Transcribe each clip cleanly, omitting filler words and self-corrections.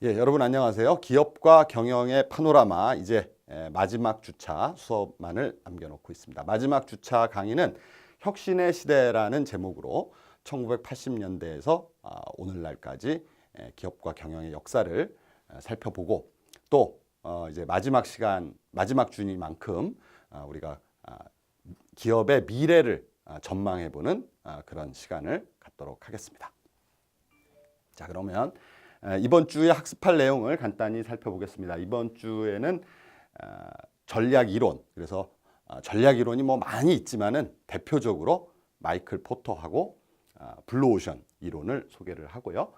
예, 여러분 안녕하세요. 기업과 경영의 파노라마 이제 마지막 주차 수업만을 남겨놓고 있습니다. 마지막 주차 강의는 혁신의 시대라는 제목으로 1980년대에서 오늘날까지 기업과 경영의 역사를 살펴보고 또 이제 마지막 시간, 마지막 주니만큼 우리가 기업의 미래를 전망해보는 그런 시간을 갖도록 하겠습니다. 자, 그러면 이번 주에 학습할 내용을 간단히 살펴보겠습니다. 이번 주에는 전략 이론, 그래서 전략 이론이 뭐 많이 있지만은 대표적으로 마이클 포터하고 블루오션 이론을 소개를 하고요.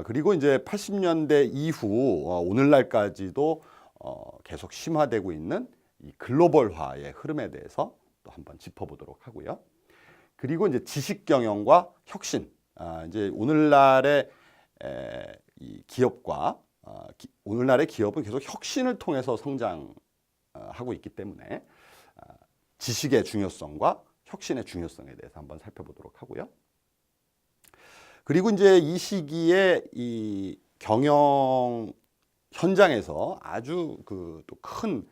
그리고 이제 80년대 이후 오늘날까지도 계속 심화되고 있는 이 글로벌화의 흐름에 대해서 또 한번 짚어보도록 하고요. 그리고 이제 지식 경영과 혁신, 이제 오늘날의 이 기업과 오늘날의 기업은 계속 혁신을 통해서 성장하고 있기 때문에 지식의 중요성과 혁신의 중요성에 대해서 한번 살펴보도록 하고요. 그리고 이제 이 시기에 이 경영 현장에서 아주 그 또 큰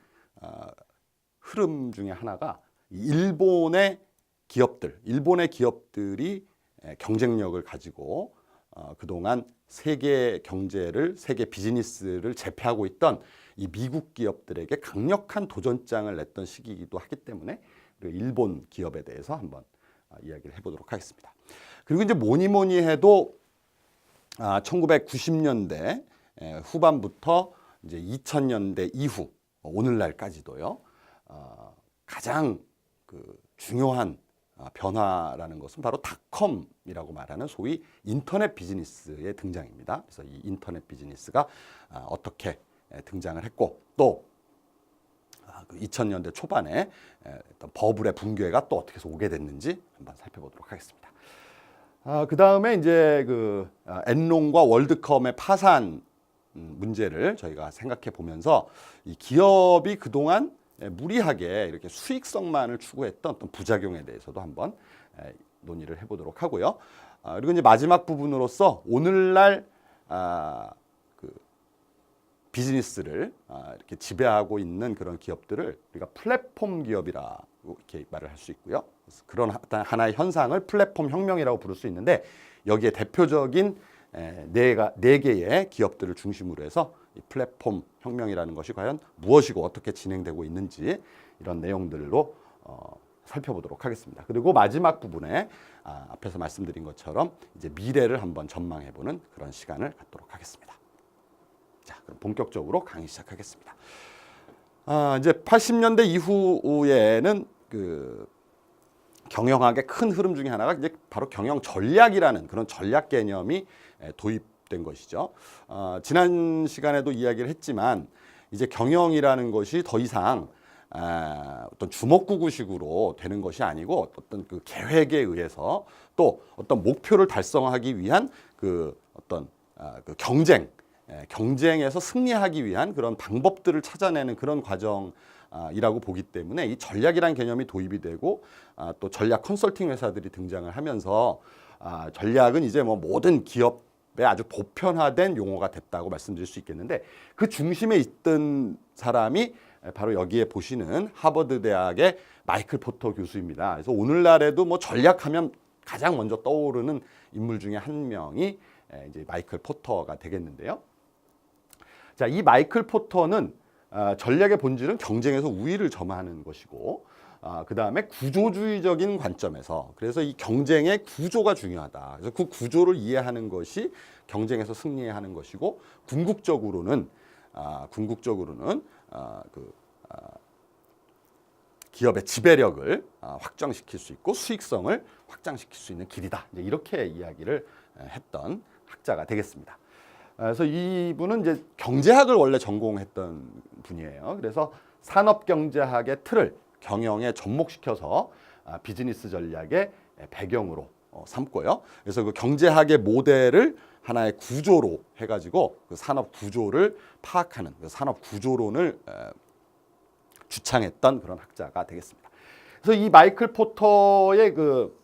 흐름 중에 하나가 일본의 기업들이 경쟁력을 가지고 그동안 세계 경제를, 세계 비즈니스를 제패하고 있던 이 미국 기업들에게 강력한 도전장을 냈던 시기이기도 하기 때문에 일본 기업에 대해서 한번 이야기를 해보도록 하겠습니다. 그리고 이제 뭐니 해도 1990년대 후반부터 이제 2000년대 이후 오늘날까지도요, 가장 그 중요한 변화라는 것은 바로 닷컴이라고 말하는 소위 인터넷 비즈니스의 등장입니다. 그래서 이 인터넷 비즈니스가 어떻게 등장을 했고 또 2000년대 초반에 어떤 버블의 붕괴가 또 어떻게 해서 오게 됐는지 한번 살펴보도록 하겠습니다. 그 다음에 이제 그 엔론과 월드컴의 파산 문제를 저희가 생각해 보면서 이 기업이 그동안 무리하게 이렇게 수익성만을 추구했던 어떤 부작용에 대해서도 한번 논의를 해보도록 하고요. 그리고 이제 마지막 부분으로서 오늘날 그 비즈니스를 이렇게 지배하고 있는 그런 기업들을 우리가 플랫폼 기업이라고 이렇게 말을 할 수 있고요. 그래서 그런 하나의 현상을 플랫폼 혁명이라고 부를 수 있는데 여기에 대표적인 네 개의 기업들을 중심으로 해서 이 플랫폼 혁명이라는 것이 과연 무엇이고 어떻게 진행되고 있는지 이런 내용들로 살펴보도록 하겠습니다. 그리고 마지막 부분에 앞에서 말씀드린 것처럼 이제 미래를 한번 전망해보는 그런 시간을 갖도록 하겠습니다. 자, 그럼 본격적으로 강의 시작하겠습니다. 이제 80년대 이후에는 그 경영학의 큰 흐름 중에 하나가 이제 바로 경영 전략이라는 그런 전략 개념이 도입된 것이죠. 지난 시간에도 이야기를 했지만 이제 경영이라는 것이 더 이상 어떤 주먹구구식으로 되는 것이 아니고 어떤 그 계획에 의해서 또 어떤 목표를 달성하기 위한 그 어떤 그 경쟁에서 승리하기 위한 그런 방법들을 찾아내는 그런 과정이라고 보기 때문에 이 전략이라는 개념이 도입이 되고 또 전략 컨설팅 회사들이 등장을 하면서 전략은 이제 뭐 모든 기업에 아주 보편화된 용어가 됐다고 말씀드릴 수 있겠는데 그 중심에 있던 사람이 바로 여기에 보시는 하버드 대학의 마이클 포터 교수입니다. 그래서 오늘날에도 뭐 전략하면 가장 먼저 떠오르는 인물 중에 한 명이 이제 마이클 포터가 되겠는데요. 자, 이 마이클 포터는 전략의 본질은 경쟁에서 우위를 점하는 것이고 그 다음에 구조주의적인 관점에서 그래서 이 경쟁의 구조가 중요하다. 그래서 그 구조를 이해하는 것이 경쟁에서 승리하는 것이고 궁극적으로는 기업의 지배력을 확장시킬 수 있고 수익성을 확장시킬 수 있는 길이다. 이제 이렇게 이야기를 했던 학자가 되겠습니다. 그래서 이분은 이제 경제학을 원래 전공했던 분이에요. 그래서 산업경제학의 틀을 경영에 접목시켜서 비즈니스 전략의 배경으로 삼고요. 그래서 그 경제학의 모델을 하나의 구조로 해가지고 그 산업 구조를 파악하는 그 산업 구조론을 주창했던 그런 학자가 되겠습니다. 그래서 이 마이클 포터의 그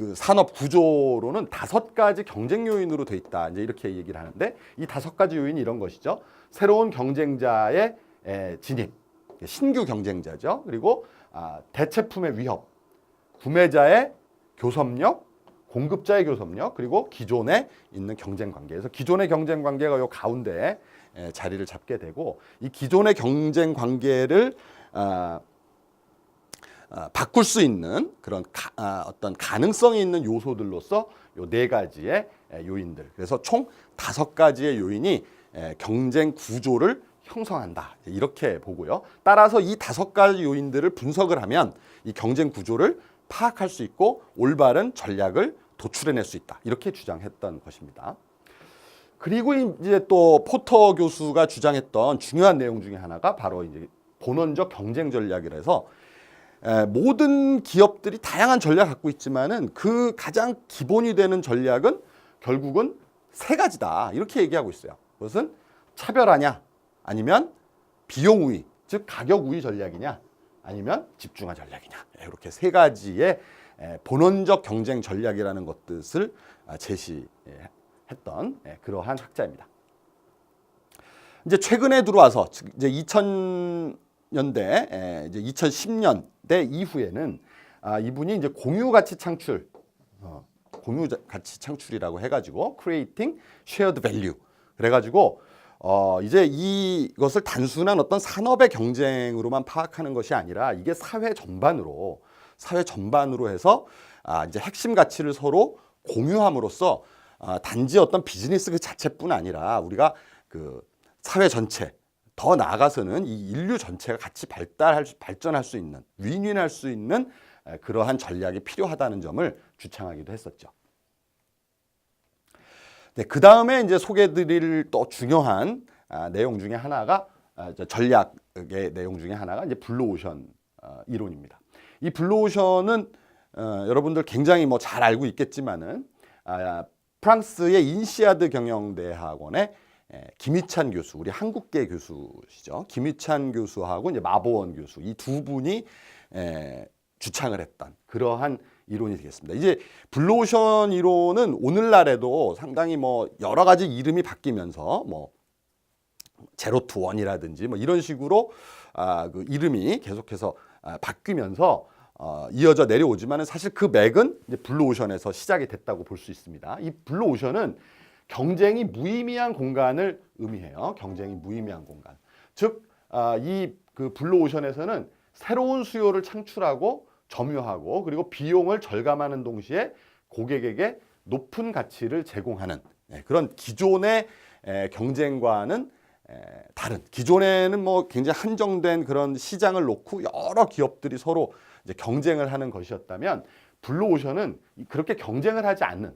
그 산업 구조로는 5가지 경쟁 요인으로 돼 있다. 이제 이렇게 얘기를 하는데 이 5가지 요인이 이런 것이죠. 새로운 경쟁자의 진입, 신규 경쟁자죠. 그리고 대체품의 위협, 구매자의 교섭력, 공급자의 교섭력, 그리고 기존에 있는 경쟁 관계에서 기존의 경쟁 관계가 요 가운데에 자리를 잡게 되고 이 기존의 경쟁 관계를 바꿀 수 있는 그런 어떤 가능성이 있는 요소들로서 요 4가지의 요인들. 그래서 총 5가지의 요인이 경쟁 구조를 형성한다. 이렇게 보고요. 따라서 이 5가지 요인들을 분석을 하면 이 경쟁 구조를 파악할 수 있고 올바른 전략을 도출해낼 수 있다. 이렇게 주장했던 것입니다. 그리고 이제 또 포터 교수가 주장했던 중요한 내용 중에 하나가 바로 이제 본원적 경쟁 전략이라서 모든 기업들이 다양한 전략을 갖고 있지만은 그 가장 기본이 되는 전략은 결국은 3가지다. 이렇게 얘기하고 있어요. 그것은 차별화냐, 아니면 비용 우위, 즉 가격 우위 전략이냐, 아니면 집중화 전략이냐. 이렇게 3가지의 본원적 경쟁 전략이라는 것들을 제시했던 그러한 학자입니다. 이제 최근에 들어와서 이제 2000년대, 이제 2010년대 이후에는 이분이 이제 공유 가치 창출, 공유 가치 창출이라고 해가지고 creating shared value 그래가지고 이제 이것을 단순한 어떤 산업의 경쟁으로만 파악하는 것이 아니라 이게 사회 전반으로 해서 이제 핵심 가치를 서로 공유함으로써 단지 어떤 비즈니스 그 자체뿐 아니라 우리가 그 사회 전체 더 나아가서는 이 인류 전체가 같이 발전할 수 있는 윈윈할 수 있는 그러한 전략이 필요하다는 점을 주창하기도 했었죠. 네, 그 다음에 이제 소개드릴 또 중요한 내용 중에 하나가 전략의 내용 중에 하나가 이제 블루오션 이론입니다. 이 블루오션은 여러분들 굉장히 뭐 잘 알고 있겠지만은 프랑스의 인시아드 경영대학원의 김희찬 교수, 우리 한국계 교수시죠. 김희찬 교수하고 이제 마보원 교수 이 2분이 주창을 했던 그러한 이론이 되겠습니다. 이제 블루오션 이론은 오늘날에도 상당히 뭐 여러 가지 이름이 바뀌면서 뭐 제로 투 원이라든지 뭐 이런 식으로 그 이름이 계속해서 바뀌면서 이어져 내려오지만은 사실 그 맥은 이제 블루오션에서 시작이 됐다고 볼 수 있습니다. 이 블루오션은 경쟁이 무의미한 공간을 의미해요. 경쟁이 무의미한 공간. 즉, 이 그 블루오션에서는 새로운 수요를 창출하고 점유하고 그리고 비용을 절감하는 동시에 고객에게 높은 가치를 제공하는 그런 기존의 경쟁과는 다른 기존에는 뭐 굉장히 한정된 그런 시장을 놓고 여러 기업들이 서로 이제 경쟁을 하는 것이었다면 블루오션은 그렇게 경쟁을 하지 않는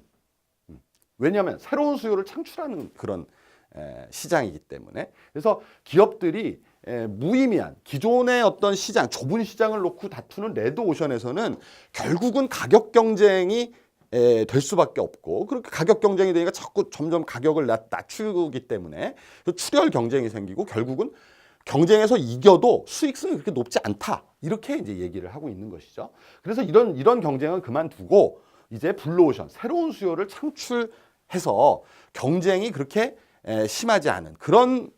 왜냐하면 새로운 수요를 창출하는 그런 시장이기 때문에 그래서 기업들이 무의미한 기존의 어떤 시장 좁은 시장을 놓고 다투는 레드오션에서는 결국은 가격 경쟁이 될 수밖에 없고 그렇게 가격 경쟁이 되니까 자꾸 점점 가격을 낮추기 때문에 출혈 경쟁이 생기고 결국은 경쟁에서 이겨도 수익성이 그렇게 높지 않다 이렇게 이제 얘기를 하고 있는 것이죠. 그래서 이런 경쟁은 그만두고 이제 블루오션 새로운 수요를 창출해서 경쟁이 그렇게 심하지 않은 그런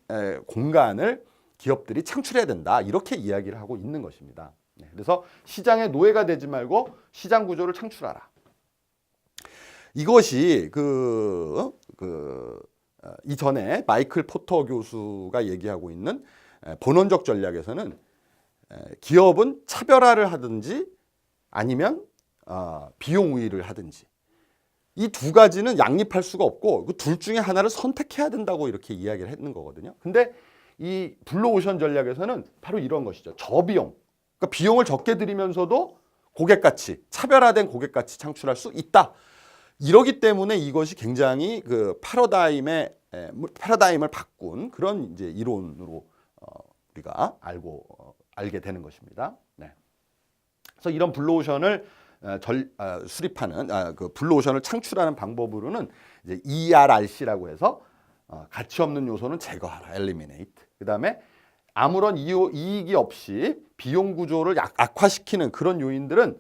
공간을 기업들이 창출해야 된다 이렇게 이야기를 하고 있는 것입니다. 그래서 시장의 노예가 되지 말고 시장 구조를 창출하라. 이것이 이전에 마이클 포터 교수가 얘기하고 있는 본원적 전략에서는 기업은 차별화를 하든지 아니면 비용 우위를 하든지 이 2가지는 양립할 수가 없고 그 둘 중에 하나를 선택해야 된다고 이렇게 이야기를 했는 거거든요. 근데 이 블루오션 전략에서는 바로 이런 것이죠. 저비용. 그러니까 비용을 적게 들이면서도 고객 가치, 차별화된 고객 가치 창출할 수 있다. 이러기 때문에 이것이 굉장히 그 패러다임을 바꾼 그런 이제 이론으로 우리가 알게 되는 것입니다. 네. 그래서 이런 블루오션을 수립하는 그 블루오션을 창출하는 방법으로는 이제 ERRC라고 해서 가치 없는 요소는 제거하라, eliminate. 그다음에 아무런 이익이 없이 비용 구조를 악화시키는 그런 요인들은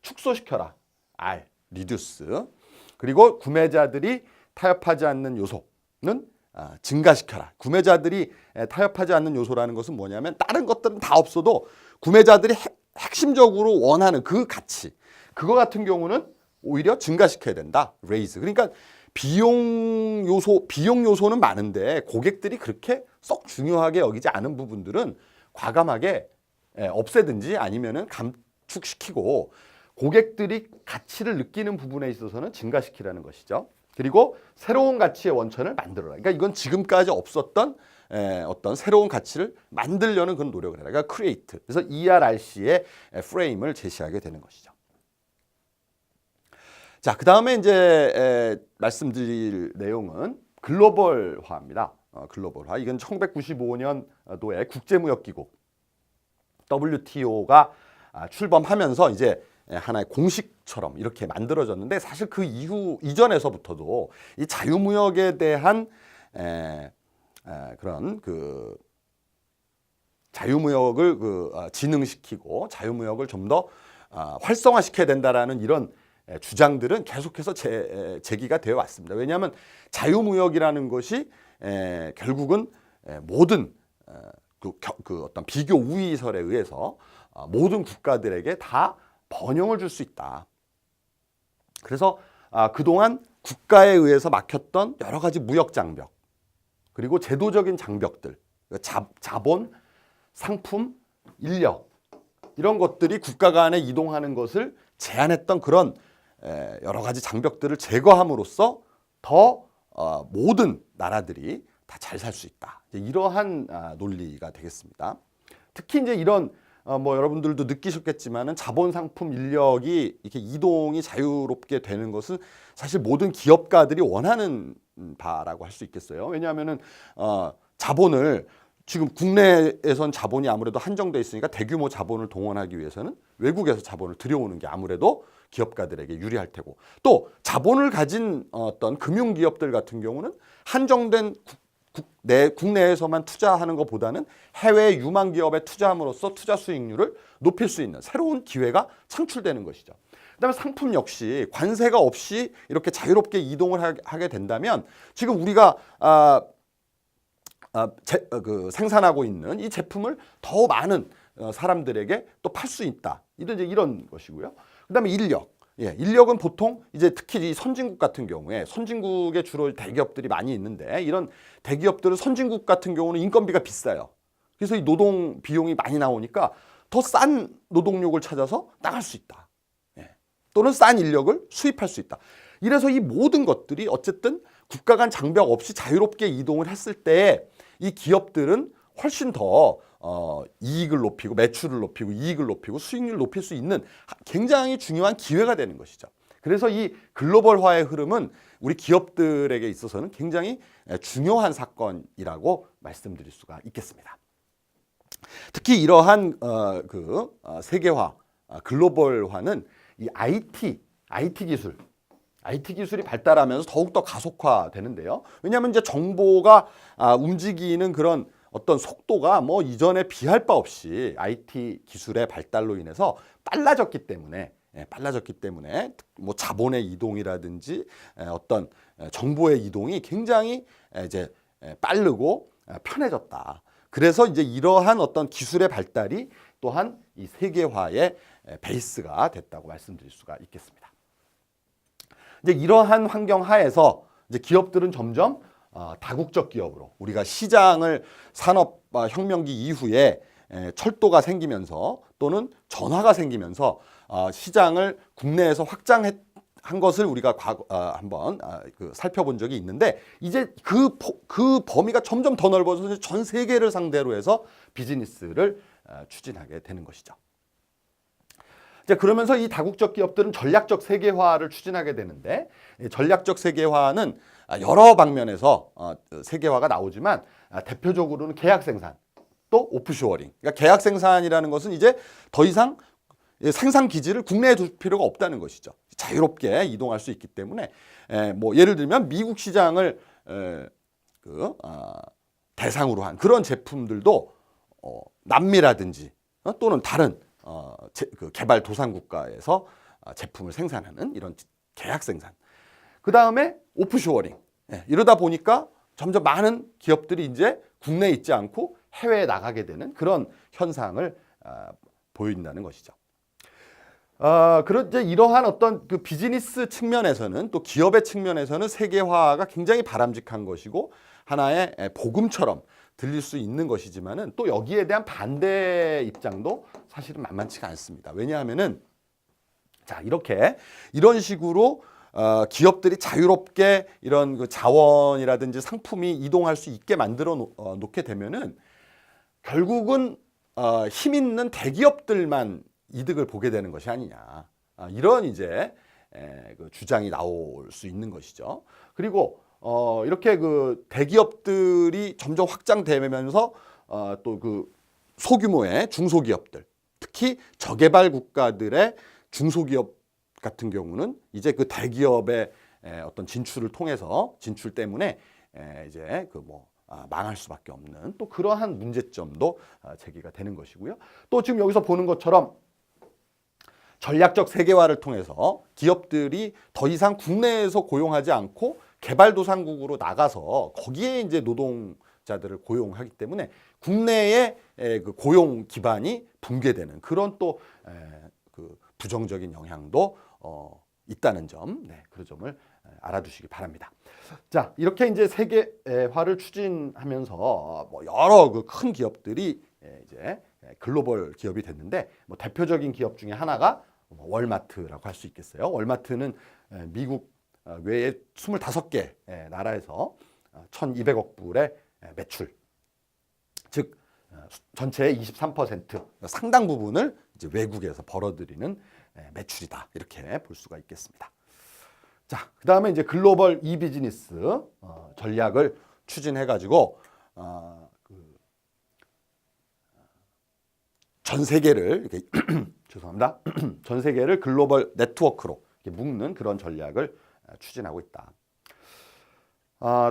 축소시켜라, R. reduce. 그리고 구매자들이 타협하지 않는 요소는 증가시켜라. 구매자들이 타협하지 않는 요소라는 것은 뭐냐면 다른 것들은 다 없어도 구매자들이 핵심적으로 원하는 그 가치, 그거 같은 경우는 오히려 증가시켜야 된다. raise. 그러니까 비용 요소는 많은데 고객들이 그렇게 썩 중요하게 여기지 않은 부분들은 과감하게 없애든지 아니면은 감축시키고 고객들이 가치를 느끼는 부분에 있어서는 증가시키라는 것이죠. 그리고 새로운 가치의 원천을 만들어라. 그러니까 이건 지금까지 없었던 어떤 새로운 가치를 만들려는 그런 노력을 해라. 그러니까 create. 그래서 ERRC의 프레임을 제시하게 되는 것이죠. 자, 그 다음에 이제 말씀드릴 내용은 글로벌화입니다. 글로벌화. 이건 1995년도에 국제무역기구 WTO가 출범하면서 이제 하나의 공식처럼 이렇게 만들어졌는데 사실 그 이전에서부터도 이 자유무역에 대한 그런 그 자유무역을 진흥시키고 자유무역을 좀 더 활성화시켜야 된다라는 이런 주장들은 계속해서 제기가 되어 왔습니다. 왜냐하면 자유무역이라는 것이 결국은 모든 그 어떤 비교 우위설에 의해서 모든 국가들에게 다 번영을 줄 수 있다. 그래서 그동안 국가에 의해서 막혔던 여러 가지 무역 장벽, 그리고 제도적인 장벽들, 자본, 상품, 인력 이런 것들이 국가 간에 이동하는 것을 제한했던 그런 여러 가지 장벽들을 제거함으로써 더 모든 나라들이 다 잘 살 수 있다. 이러한 논리가 되겠습니다. 특히 이제 이런 뭐 여러분들도 느끼셨겠지만은 자본, 상품, 인력이 이렇게 이동이 자유롭게 되는 것은 사실 모든 기업가들이 원하는 바라고 할 수 있겠어요. 왜냐하면은 자본을 지금 국내에선 자본이 아무래도 한정돼 있으니까 대규모 자본을 동원하기 위해서는 외국에서 자본을 들여오는 게 아무래도 기업가들에게 유리할 테고, 또 자본을 가진 어떤 금융기업들 같은 경우는 한정된 국내에서만 투자하는 것보다는 해외 유망 기업에 투자함으로써 투자 수익률을 높일 수 있는 새로운 기회가 창출되는 것이죠. 그다음에 상품 역시 관세가 없이 이렇게 자유롭게 이동을 하게 된다면 지금 우리가 생산하고 있는 이 제품을 더 많은 사람들에게 또 팔 수 있다. 이런 것이고요. 그다음에 인력. 인력은 보통 이제 특히 이 선진국 같은 경우에 선진국에 주로 대기업들이 많이 있는데 이런 대기업들은 선진국 같은 경우는 인건비가 비싸요. 그래서 이 노동 비용이 많이 나오니까 더 싼 노동력을 찾아서 나갈 수 있다. 또는 싼 인력을 수입할 수 있다. 이래서 이 모든 것들이 어쨌든 국가 간 장벽 없이 자유롭게 이동을 했을 때 이 기업들은 훨씬 더 이익을 높이고 매출을 높이고 이익을 높이고 수익률을 높일 수 있는 굉장히 중요한 기회가 되는 것이죠. 그래서 이 글로벌화의 흐름은 우리 기업들에게 있어서는 굉장히 중요한 사건이라고 말씀드릴 수가 있겠습니다. 특히 이러한 세계화, 글로벌화는 이 IT 기술이 발달하면서 더욱더 가속화되는데요. 왜냐하면 이제 정보가 움직이는 그런 어떤 속도가 뭐 이전에 비할 바 없이 IT 기술의 발달로 인해서 빨라졌기 때문에 뭐 자본의 이동이라든지 어떤 정보의 이동이 굉장히 이제 빠르고 편해졌다. 그래서 이제 이러한 어떤 기술의 발달이 또한 이 세계화의 베이스가 됐다고 말씀드릴 수가 있겠습니다. 이제 이러한 환경 하에서 이제 기업들은 점점 다국적 기업으로, 우리가 시장을 산업혁명기 이후에 철도가 생기면서 또는 전화가 생기면서 시장을 국내에서 확장한 것을 우리가 한번 살펴본 적이 있는데, 이제 그 범위가 점점 더 넓어져서 전 세계를 상대로 해서 비즈니스를 추진하게 되는 것이죠. 이제 그러면서 이 다국적 기업들은 전략적 세계화를 추진하게 되는데, 전략적 세계화는 여러 방면에서 세계화가 나오지만 대표적으로는 계약 생산, 또 오프쇼어링. 그러니까 계약 생산이라는 것은 이제 더 이상 생산 기지를 국내에 둘 필요가 없다는 것이죠. 자유롭게 이동할 수 있기 때문에 뭐 예를 들면 미국 시장을 대상으로 한 그런 제품들도 남미라든지 또는 다른 개발도상국가에서 제품을 생산하는 이런 계약 생산. 그 다음에 오프쇼어링. 예, 이러다 보니까 점점 많은 기업들이 이제 국내에 있지 않고 해외에 나가게 되는 그런 현상을 보인다는 것이죠. 그런 이제 이러한 어떤 그 비즈니스 측면에서는 또 기업의 측면에서는 세계화가 굉장히 바람직한 것이고 하나의 복음처럼 들릴 수 있는 것이지만은 또 여기에 대한 반대 입장도 사실은 만만치가 않습니다. 왜냐하면은 자 이런 식으로 기업들이 자유롭게 이런 그 자원이라든지 상품이 이동할 수 있게 만들어 놓게 되면은 결국은 힘 있는 대기업들만 이득을 보게 되는 것이 아니냐. 이런 이제 그 주장이 나올 수 있는 것이죠. 그리고 이렇게 그 대기업들이 점점 확장되면서 또 그 소규모의 중소기업들, 특히 저개발 국가들의 중소기업 같은 경우는 이제 그 대기업의 어떤 진출 때문에 이제 그 뭐 망할 수밖에 없는 또 그러한 문제점도 제기가 되는 것이고요. 또 지금 여기서 보는 것처럼 전략적 세계화를 통해서 기업들이 더 이상 국내에서 고용하지 않고 개발도상국으로 나가서 거기에 이제 노동자들을 고용하기 때문에 국내의 그 고용 기반이 붕괴되는 그런 또 그 부정적인 영향도 있다는 점, 그 점을 알아두시기 바랍니다. 자, 이렇게 이제 세계화를 추진하면서 뭐 여러 그 큰 기업들이 이제 글로벌 기업이 됐는데 뭐 대표적인 기업 중에 하나가 월마트라고 할 수 있겠어요. 월마트는 미국 외에 25개 나라에서 1,200억 불의 매출, 즉 전체의 23% 상당 부분을 이제 외국에서 벌어들이는 매출이다. 이렇게 볼 수가 있겠습니다. 자, 그 다음에 이제 글로벌 이비즈니스 전략을 추진해가지고 전 세계를 이렇게 죄송합니다. 전 세계를 글로벌 네트워크로 묶는 그런 전략을 추진하고 있다.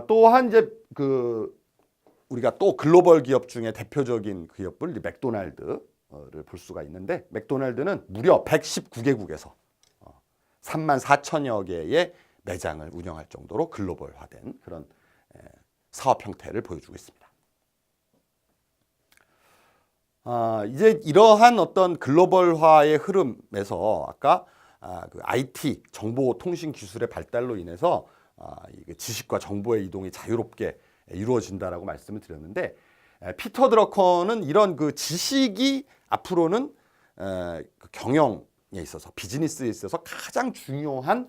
또한 이제 그 우리가 또 글로벌 기업 중에 대표적인 기업을 맥도날드를 볼 수가 있는데 맥도날드는 무려 119개국에서 34,000여 개의 매장을 운영할 정도로 글로벌화된 그런 사업 형태를 보여주고 있습니다. 이제 이러한 어떤 글로벌화의 흐름에서 아까 그 IT 정보통신 기술의 발달로 인해서 지식과 정보의 이동이 자유롭게 이루어진다라고 말씀을 드렸는데 피터 드러커는 이런 그 지식이 앞으로는 그 경영에 있어서 비즈니스에 있어서 가장 중요한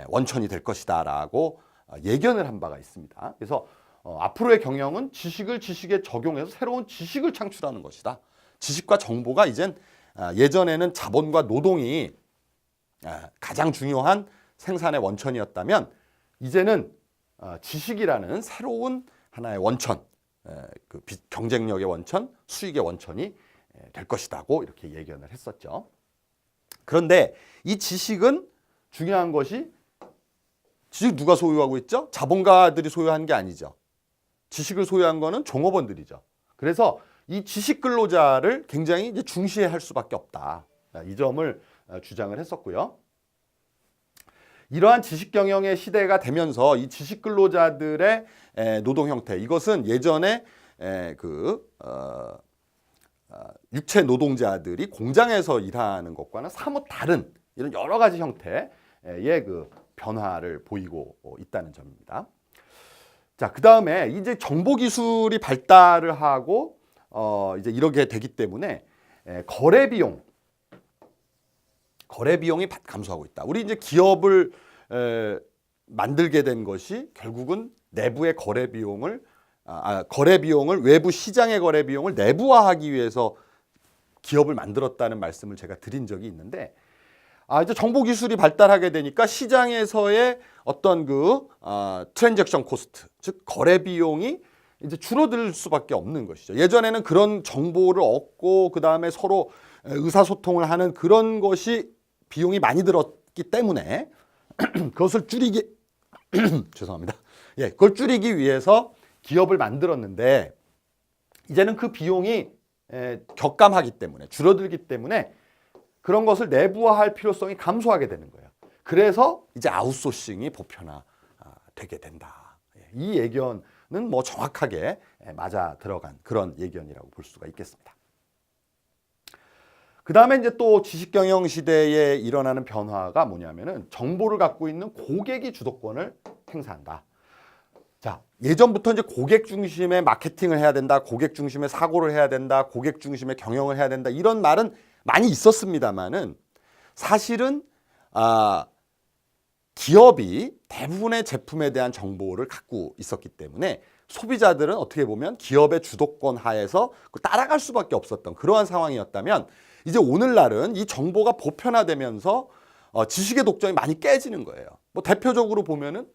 원천이 될 것이다라고 예견을 한 바가 있습니다. 그래서 앞으로의 경영은 지식을 지식에 적용해서 새로운 지식을 창출하는 것이다. 지식과 정보가 이젠 예전에는 자본과 노동이 가장 중요한 생산의 원천이었다면 이제는 지식이라는 새로운 하나의 원천, 그 경쟁력의 원천, 수익의 원천이 될 것이라고 이렇게 예견을 했었죠. 그런데 이 지식은 중요한 것이 지식 누가 소유하고 있죠? 자본가들이 소유한 게 아니죠. 지식을 소유한 거는 종업원들이죠. 그래서 이 지식 근로자를 굉장히 이제 중시해야 할 수밖에 없다. 이 점을 주장을 했었고요. 이러한 지식 경영의 시대가 되면서 이 지식 근로자들의 노동 형태, 이것은 예전에 육체 노동자들이 공장에서 일하는 것과는 사뭇 다른 이런 여러 가지 형태의 그 변화를 보이고 있다는 점입니다. 자, 그 다음에 이제 정보 기술이 발달을 하고 이제 이렇게 되기 때문에 거래 비용이 감소하고 있다. 우리 이제 기업을 만들게 된 것이 결국은 내부의 거래 비용을 외부 시장의 거래 비용을 내부화하기 위해서 기업을 만들었다는 말씀을 제가 드린 적이 있는데 이제 정보 기술이 발달하게 되니까 시장에서의 어떤 트랜잭션 코스트, 즉 거래 비용이 이제 줄어들 수밖에 없는 것이죠. 예전에는 그런 정보를 얻고 그 다음에 서로 의사소통을 하는 그런 것이 비용이 많이 들었기 때문에 그것을 줄이기 죄송합니다. 그걸 줄이기 위해서 기업을 만들었는데 이제는 그 비용이 격감하기 때문에 줄어들기 때문에 그런 것을 내부화할 필요성이 감소하게 되는 거예요. 그래서 이제 아웃소싱이 보편화되게 된다. 이 예견은 뭐 정확하게 맞아 들어간 그런 예견이라고 볼 수가 있겠습니다. 그 다음에 이제 또 지식경영 시대에 일어나는 변화가 뭐냐면은 정보를 갖고 있는 고객이 주도권을 행사한다. 자, 예전부터 이제 고객 중심의 마케팅을 해야 된다, 고객 중심의 사고를 해야 된다, 고객 중심의 경영을 해야 된다, 이런 말은 많이 있었습니다만은 사실은 기업이 대부분의 제품에 대한 정보를 갖고 있었기 때문에 소비자들은 어떻게 보면 기업의 주도권 하에서 따라갈 수밖에 없었던 그러한 상황이었다면, 이제 오늘날은 이 정보가 보편화되면서 지식의 독점이 많이 깨지는 거예요. 뭐 대표적으로 보면은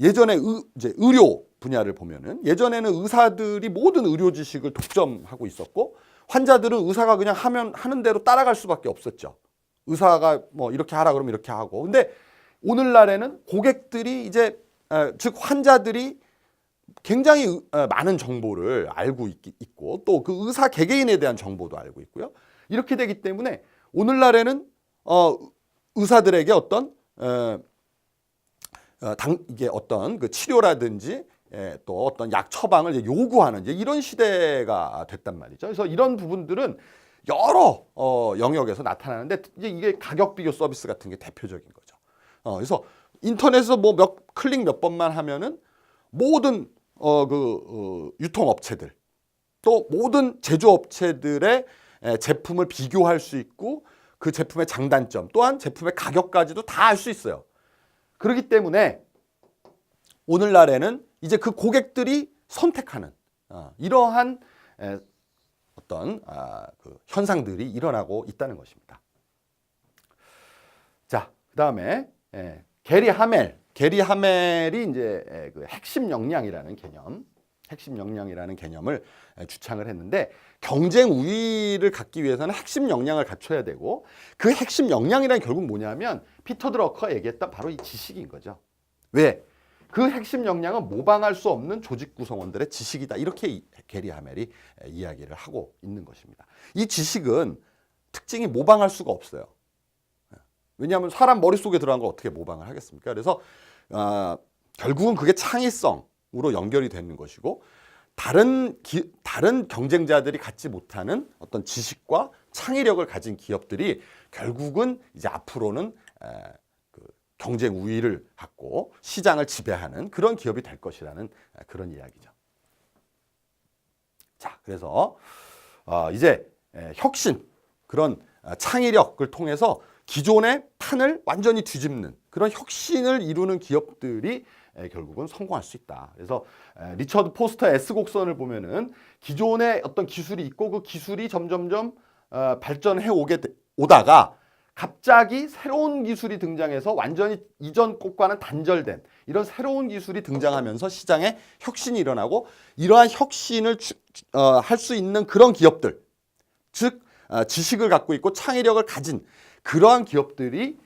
예전에 이제 의료 분야를 보면은 예전에는 의사들이 모든 의료 지식을 독점하고 있었고, 환자들은 의사가 그냥 하는 대로 따라갈 수밖에 없었죠. 의사가 뭐 이렇게 하라 그러면 이렇게 하고. 근데 오늘날에는 고객들이 이제 즉 환자들이 굉장히 많은 정보를 알고 있고, 또 그 의사 개개인에 대한 정보도 알고 있고요. 이렇게 되기 때문에 오늘날에는 의사들에게 어떤 이게 어떤 그 치료라든지 또 어떤 약 처방을 이제 요구하는 이제 이런 시대가 됐단 말이죠. 그래서 이런 부분들은 여러 영역에서 나타나는데, 이제 이게 가격 비교 서비스 같은 게 대표적인 거죠. 그래서 인터넷에서 뭐 클릭 몇 번만 하면은 모든 유통업체들, 또 모든 제조업체들의 제품을 비교할 수 있고, 그 제품의 장단점 또한 제품의 가격까지도 다 알 수 있어요. 그렇기 때문에 오늘날에는 이제 그 고객들이 선택하는 이러한 어떤 그 현상들이 일어나고 있다는 것입니다. 자, 그다음에 게리 하멜이 이제 그 핵심 역량이라는 개념을 주창을 했는데, 경쟁 우위를 갖기 위해서는 핵심 역량을 갖춰야 되고, 그 핵심 역량이란 결국 뭐냐면 피터 드러커가 얘기했던 바로 이 지식인 거죠. 왜? 그 핵심 역량은 모방할 수 없는 조직 구성원들의 지식이다. 이렇게 게리 하멜이 이야기를 하고 있는 것입니다. 이 지식은 특징이 모방할 수가 없어요. 왜냐하면 사람 머릿속에 들어간 걸 어떻게 모방을 하겠습니까? 그래서 결국은 그게 창의성으로 연결이 되는 것이고, 다른 경쟁자들이 갖지 못하는 어떤 지식과 창의력을 가진 기업들이 결국은 이제 앞으로는 그 경쟁 우위를 갖고 시장을 지배하는 그런 기업이 될 것이라는 그런 이야기죠. 자, 그래서 이제 혁신, 그런 창의력을 통해서 기존의 판을 완전히 뒤집는 그런 혁신을 이루는 기업들이 결국은 성공할 수 있다. 그래서 리처드 포스터의 S곡선을 보면은 기존의 어떤 기술이 있고, 그 기술이 점점점 발전해 오다가 갑자기 새로운 기술이 등장해서 완전히 이전 것과는 단절된 이런 새로운 기술이 등장하면서 시장에 혁신이 일어나고, 이러한 혁신을 할 수 있는 그런 기업들, 즉 지식을 갖고 있고 창의력을 가진 그러한 기업들이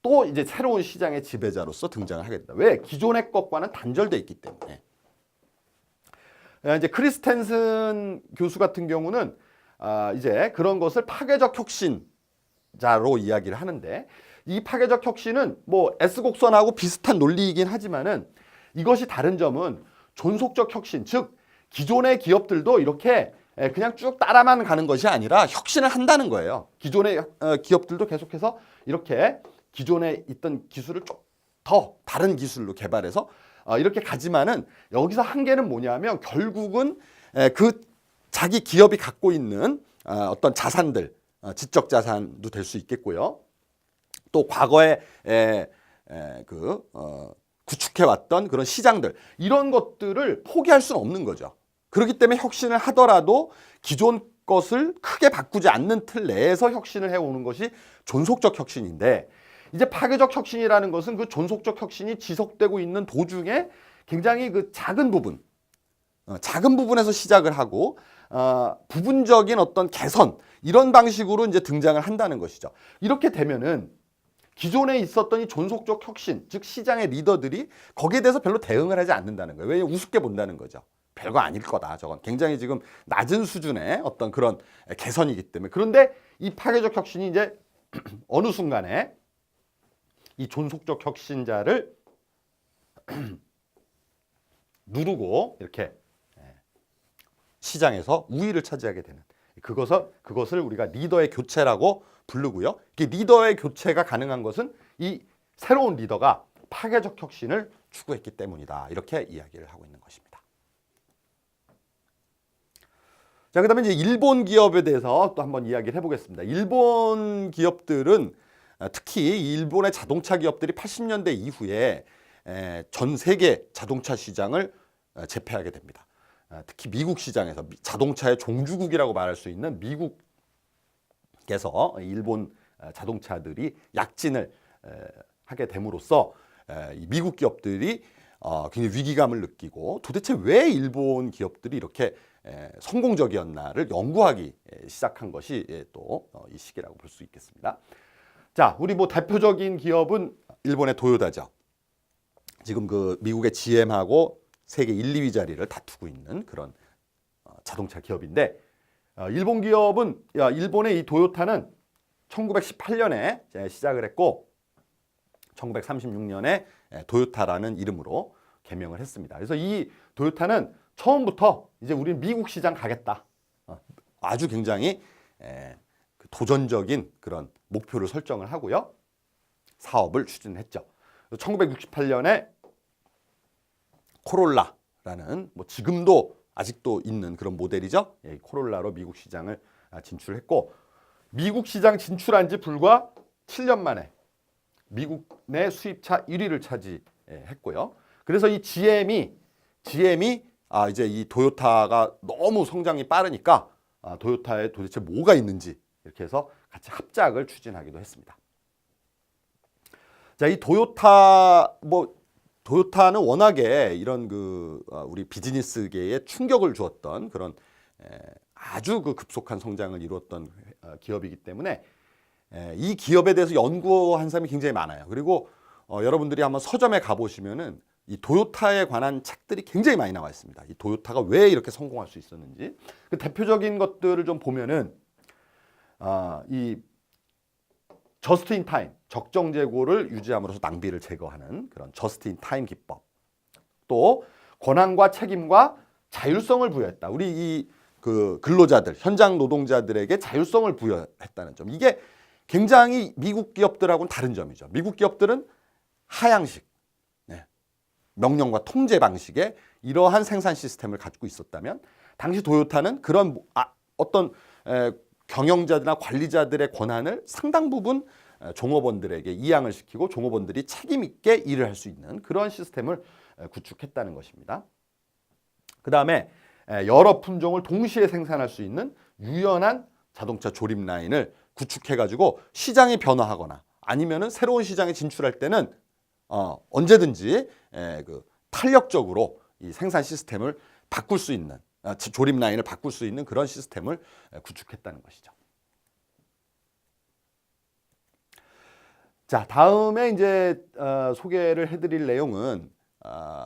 또 이제 새로운 시장의 지배자로서 등장을 하게 된다. 왜? 기존의 것과는 단절돼 있기 때문에. 이제 크리스텐슨 교수 같은 경우는 이제 그런 것을 파괴적 혁신자로 이야기를 하는데, 이 파괴적 혁신은 뭐 S곡선하고 비슷한 논리이긴 하지만은 이것이 다른 점은 존속적 혁신, 즉 기존의 기업들도 이렇게 그냥 쭉 따라만 가는 것이 아니라 혁신을 한다는 거예요. 기존의 기업들도 계속해서 이렇게 기존에 있던 기술을 좀 더 다른 기술로 개발해서 이렇게 가지만은, 여기서 한계는 뭐냐면 결국은 그 자기 기업이 갖고 있는 어떤 자산들, 지적 자산도 될 수 있겠고요. 또 과거에 구축해왔던 그런 시장들, 이런 것들을 포기할 수는 없는 거죠. 그렇기 때문에 혁신을 하더라도 기존 것을 크게 바꾸지 않는 틀 내에서 혁신을 해오는 것이 존속적 혁신인데, 이제 파괴적 혁신이라는 것은 그 존속적 혁신이 지속되고 있는 도중에 굉장히 그 작은 부분에서 시작을 하고 부분적인 어떤 개선, 이런 방식으로 이제 등장을 한다는 것이죠. 이렇게 되면은 기존에 있었던 이 존속적 혁신, 즉 시장의 리더들이 거기에 대해서 별로 대응을 하지 않는다는 거예요. 왜냐하면 우습게 본다는 거죠. 별거 아닐 거다. 저건 굉장히 지금 낮은 수준의 어떤 그런 개선이기 때문에. 그런데 이 파괴적 혁신이 이제 어느 순간에 이 존속적 혁신자를 누르고 이렇게 시장에서 우위를 차지하게 되는 그것을 우리가 리더의 교체라고 부르고요. 이 리더의 교체가 가능한 것은 이 새로운 리더가 파괴적 혁신을 추구했기 때문이다. 이렇게 이야기를 하고 있는 것입니다. 자, 그다음에 이제 일본 기업에 대해서 또 한번 이야기를 해보겠습니다. 일본 기업들은 특히 일본의 자동차 기업들이 80년대 이후에 전 세계 자동차 시장을 제패하게 됩니다. 특히 미국 시장에서 자동차의 종주국이라고 말할 수 있는 미국에서 일본 자동차들이 약진을 하게 됨으로써 미국 기업들이 굉장히 위기감을 느끼고 도대체 왜 일본 기업들이 이렇게 성공적이었나를 연구하기 시작한 것이 또 이 시기라고 볼 수 있겠습니다. 자, 우리 뭐 대표적인 기업은 일본의 도요타죠. 지금 그 미국의 GM하고 세계 1, 2위 자리를 다투고 있는 그런 자동차 기업인데 일본 기업은 일본의 이 도요타는 1918년에 시작을 했고 1936년에 도요타라는 이름으로 개명을 했습니다. 그래서 이 도요타는 처음부터 이제 우리는 미국 시장 가겠다. 아주 굉장히 도전적인 그런 목표를 설정을 하고요. 사업을 추진했죠. 1968년에 코롤라라는 뭐 지금도 아직도 있는 그런 모델이죠. 코롤라로 미국 시장을 진출했고 미국 시장 진출한 지 불과 7년 만에 미국 내 수입차 1위를 차지했고요. 그래서 이 GM이 이제 이 도요타가 너무 성장이 빠르니까 도요타에 도대체 뭐가 있는지 이렇게 해서 같이 합작을 추진하기도 했습니다. 자, 이 도요타는 워낙에 이런 우리 비즈니스계에 충격을 주었던 그런 아주 급속한 성장을 이루었던 기업이기 때문에 이 기업에 대해서 연구한 사람이 굉장히 많아요. 그리고 여러분들이 한번 서점에 가보시면은 이 도요타에 관한 책들이 굉장히 많이 나와 있습니다. 이 도요타가 왜 이렇게 성공할 수 있었는지 그 대표적인 것들을 좀 보면은 이 저스트 인 타임, 적정 재고를 유지함으로써 낭비를 제거하는 그런 저스트 인 타임 기법. 또 권한과 책임과 자율성을 부여했다. 우리 이 근로자들, 현장 노동자들에게 자율성을 부여했다는 점. 이게 굉장히 미국 기업들하고는 다른 점이죠. 미국 기업들은 하향식, 명령과 통제 방식의 이러한 생산 시스템을 가지고 있었다면 당시 도요타는 그런 어떤 경영자들이나 관리자들의 권한을 상당 부분 종업원들에게 이양을 시키고 종업원들이 책임 있게 일을 할 수 있는 그런 시스템을 구축했다는 것입니다. 그 다음에 여러 품종을 동시에 생산할 수 있는 유연한 자동차 조립 라인을 구축해가지고 시장이 변화하거나 아니면은 새로운 시장에 진출할 때는 언제든지 탄력적으로 이 생산 시스템을 바꿀 수 있는 조립 라인을 바꿀 수 있는 그런 시스템을 구축했다는 것이죠. 자, 다음에 이제 소개를 해드릴 내용은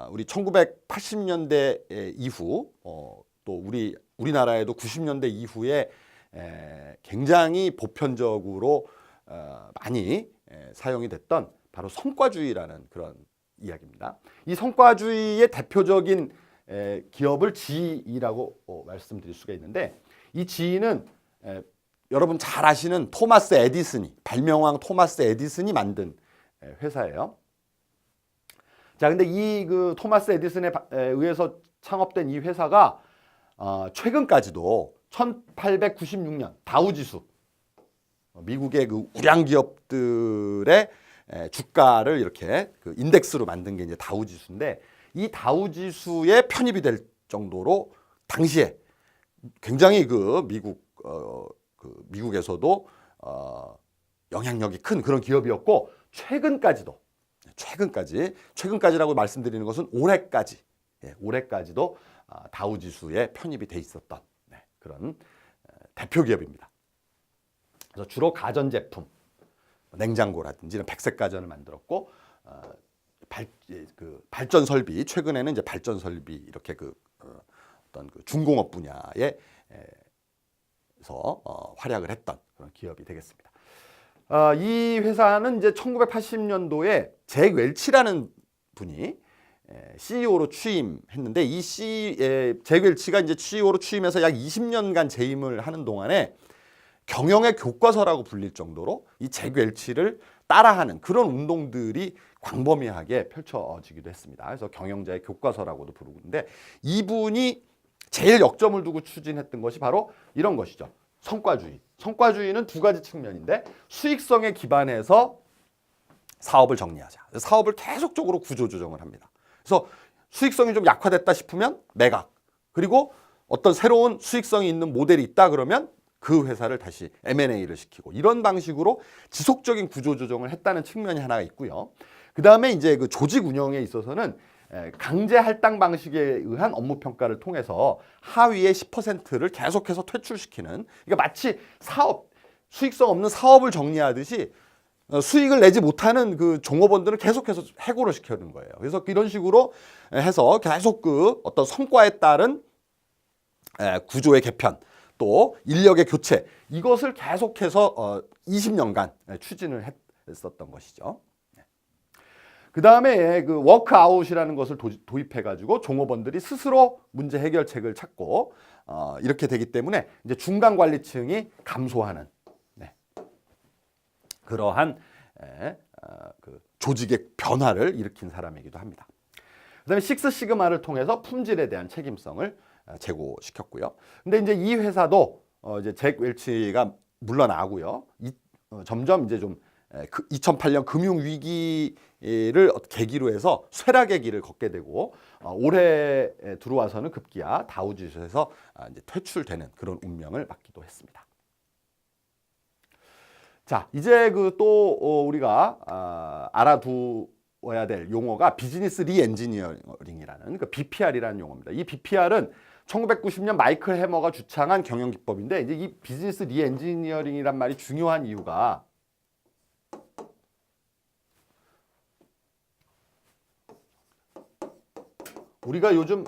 우리 1980년대 이후 또 우리나라에도 90년대 이후에 굉장히 보편적으로 많이 사용이 됐던 바로 성과주의라는 그런 이야기입니다. 이 성과주의의 대표적인 기업을 GE라고 말씀드릴 수가 있는데 이 GE는 여러분 잘 아시는 토마스 에디슨이 발명왕 토마스 에디슨이 만든 회사예요. 자, 근데 이 토마스 에디슨에 의해서 창업된 이 회사가 최근까지도 1896년 다우지수 미국의 우량 기업들의 주가를 이렇게 인덱스로 만든 게 이제 다우지수인데 이 다우지수에 편입이 될 정도로 당시에 굉장히 미국에서도 영향력이 큰 그런 기업이었고 최근까지라고 말씀드리는 것은 올해까지도 다우지수에 편입이 돼 있었던 그런 대표 기업입니다. 그래서 주로 가전제품, 냉장고라든지 이런 백색 가전을 만들었고 발전 설비 최근에는 이제 발전 설비 이렇게 어떤 중공업 분야에서 활약을 했던 그런 기업이 되겠습니다. 이 회사는 이제 1980년도에 잭 웰치라는 분이 CEO로 취임했는데 잭 웰치가 이제 CEO로 취임해서 약 20년간 재임을 하는 동안에 경영의 교과서라고 불릴 정도로 이 잭 웰치를 따라하는 그런 운동들이 광범위하게 펼쳐지기도 했습니다. 그래서 경영자의 교과서라고도 부르는데 이분이 제일 역점을 두고 추진했던 것이 바로 이런 것이죠. 성과주의. 성과주의는 두 가지 측면인데 수익성에 기반해서 사업을 정리하자. 사업을 계속적으로 구조조정을 합니다. 그래서 수익성이 좀 약화됐다 싶으면 매각. 그리고 어떤 새로운 수익성이 있는 모델이 있다 그러면 그 회사를 다시 M&A를 시키고 이런 방식으로 지속적인 구조조정을 했다는 측면이 하나가 있고요. 그 다음에 이제 그 조직 운영에 있어서는 강제 할당 방식에 의한 업무 평가를 통해서 하위의 10%를 계속해서 퇴출시키는, 그러니까 마치 수익성 없는 사업을 정리하듯이 수익을 내지 못하는 그 종업원들을 계속해서 해고를 시키는 거예요. 그래서 이런 식으로 해서 계속 그 어떤 성과에 따른 구조의 개편 또 인력의 교체 이것을 계속해서 20년간 추진을 했었던 것이죠. 그 다음에 그 워크아웃이라는 것을 도입해가지고 종업원들이 스스로 문제 해결책을 찾고 이렇게 되기 때문에 이제 중간 관리층이 감소하는 그러한 그 조직의 변화를 일으킨 사람이기도 합니다. 그다음에 식스 시그마를 통해서 품질에 대한 책임성을 제고시켰고요. 근데 이제 이 회사도 이제 잭 웰치가 물러나고요. 점점 이제 좀 2008년 금융 위기를 계기로 해서 쇠락의 길을 걷게 되고 올해 들어와서는 급기야 다우지수에서 이제 퇴출되는 그런 운명을 맞기도 했습니다. 자, 이제 그 또 우리가 알아두어야 될 용어가 비즈니스 리엔지니어링이라는 그 BPR이라는 용어입니다. 이 BPR은 1990년 마이클 해머가 주창한 경영 기법인데 이제 이 비즈니스 리엔지니어링이란 말이 중요한 이유가 우리가 요즘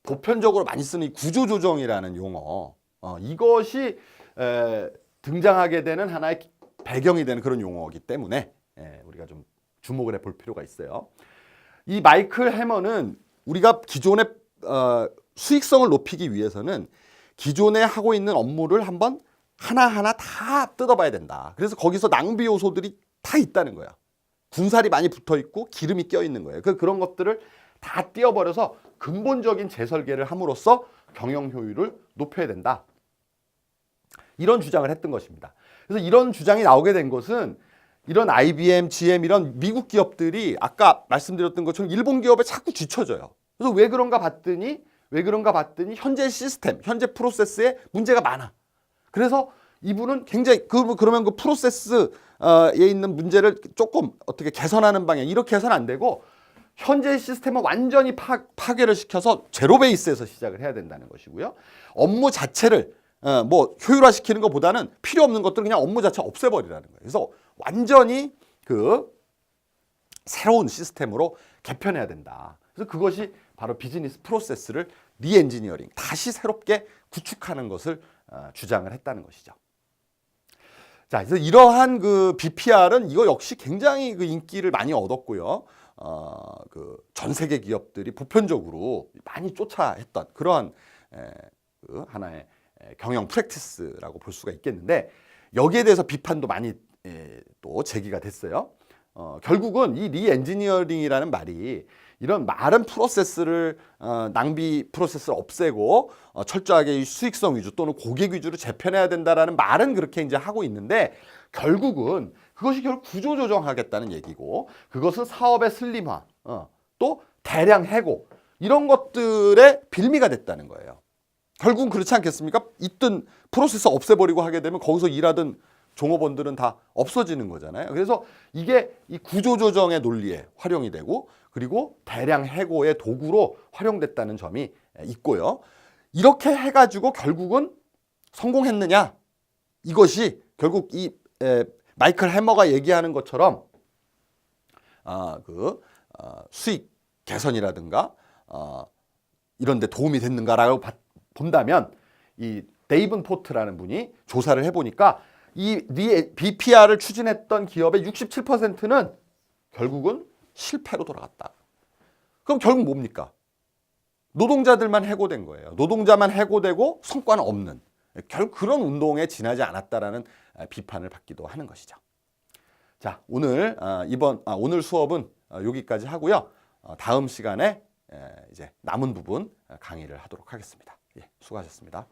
보편적으로 많이 쓰는 이 구조조정이라는 용어 이것이 등장하게 되는 하나의 배경이 되는 그런 용어이기 때문에 우리가 좀 주목을 해볼 필요가 있어요. 이 마이클 해머는 우리가 기존의 수익성을 높이기 위해서는 기존에 하고 있는 업무를 한번 하나하나 다 뜯어봐야 된다. 그래서 거기서 낭비 요소들이 다 있다는 거야. 군살이 많이 붙어 있고 기름이 껴 있는 거예요. 그런 것들을 다 띄어버려서 근본적인 재설계를 함으로써 경영 효율을 높여야 된다. 이런 주장을 했던 것입니다. 그래서 이런 주장이 나오게 된 것은 이런 IBM, GM 이런 미국 기업들이 아까 말씀드렸던 것처럼 일본 기업에 자꾸 뒤처져요. 그래서 왜 그런가 봤더니 현재 시스템, 현재 프로세스에 문제가 많아. 그래서 이분은 굉장히 그러면 그 프로세스에 있는 문제를 조금 어떻게 개선하는 방향 이렇게 해서는 안 되고 현재 시스템을 완전히 파괴를 시켜서 제로 베이스에서 시작을 해야 된다는 것이고요. 업무 자체를 뭐 효율화시키는 것보다는 필요 없는 것들은 그냥 업무 자체 없애버리라는 거예요. 그래서 완전히 그 새로운 시스템으로 개편해야 된다. 그래서 그것이 바로 비즈니스 프로세스를 리엔지니어링, 다시 새롭게 구축하는 것을 주장을 했다는 것이죠. 자, 그래서 이러한 그 BPR은 이거 역시 굉장히 그 인기를 많이 얻었고요. 그 전 세계 기업들이 보편적으로 많이 쫓아했던 그러한 그 하나의 경영 프랙티스라고 볼 수가 있겠는데 여기에 대해서 비판도 많이 또 제기가 됐어요. 결국은 이 리엔지니어링이라는 말이 이런 많은 프로세스를 낭비 프로세스를 없애고 철저하게 수익성 위주 또는 고객 위주로 재편해야 된다라는 말은 그렇게 이제 하고 있는데 결국은 그것이 결국 구조조정하겠다는 얘기고 그것은 사업의 슬림화 또 대량 해고 이런 것들의 빌미가 됐다는 거예요. 결국은 그렇지 않겠습니까? 있던 프로세스 없애버리고 하게 되면 거기서 일하던 종업원들은 다 없어지는 거잖아요. 그래서 이게 이 구조조정의 논리에 활용이 되고 그리고 대량 해고의 도구로 활용됐다는 점이 있고요. 이렇게 해가지고 결국은 성공했느냐? 이것이 결국 이 마이클 해머가 얘기하는 것처럼 수익 개선이라든가 이런 데 도움이 됐는가라고 본다면 이 데이븐 포트라는 분이 조사를 해보니까 이 BPR을 추진했던 기업의 67%는 결국은 실패로 돌아갔다. 그럼 결국 뭡니까? 노동자들만 해고된 거예요. 노동자만 해고되고 성과는 없는. 결국 그런 운동에 지나지 않았다라는 비판을 받기도 하는 것이죠. 자, 오늘 수업은 여기까지 하고요. 다음 시간에 이제 남은 부분 강의를 하도록 하겠습니다. 예, 수고하셨습니다.